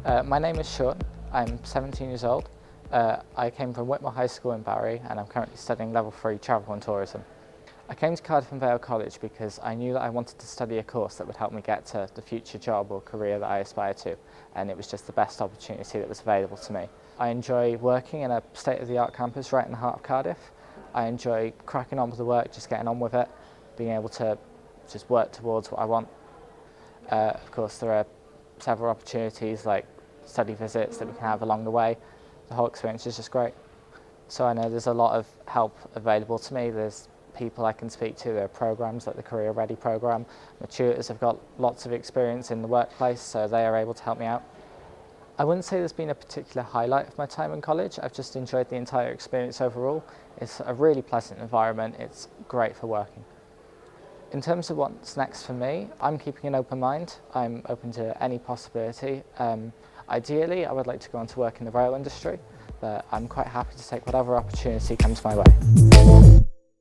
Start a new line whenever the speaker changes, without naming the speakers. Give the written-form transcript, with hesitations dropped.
My name is Sean. I'm 17 years old. I came from Whitmore High School in Barry and I'm currently studying Level 3 Travel and Tourism. I came to Cardiff and Vale College because I knew that I wanted to study a course that would help me get to the future job or career that I aspire to, and it was just the best opportunity that was available to me. I enjoy working in a state-of-the-art campus right in the heart of Cardiff. I enjoy cracking on with the work, just getting on with it, being able to just work towards what I want. Of course, there are several opportunities like study visits that we can have along the way. The whole experience is just great. So I know there's a lot of help available to me. There's people I can speak to. There are programs like the Career Ready program. My tutors have got lots of experience in the workplace, so they are able to help me out. I wouldn't say there's been a particular highlight of my time in college. I've just enjoyed the entire experience overall. It's a really pleasant environment. It's great for working. In terms of what's next for me, I'm keeping an open mind. I'm open to any possibility. Ideally, I would like to go on to work in the rail industry, but I'm quite happy to take whatever opportunity comes my way.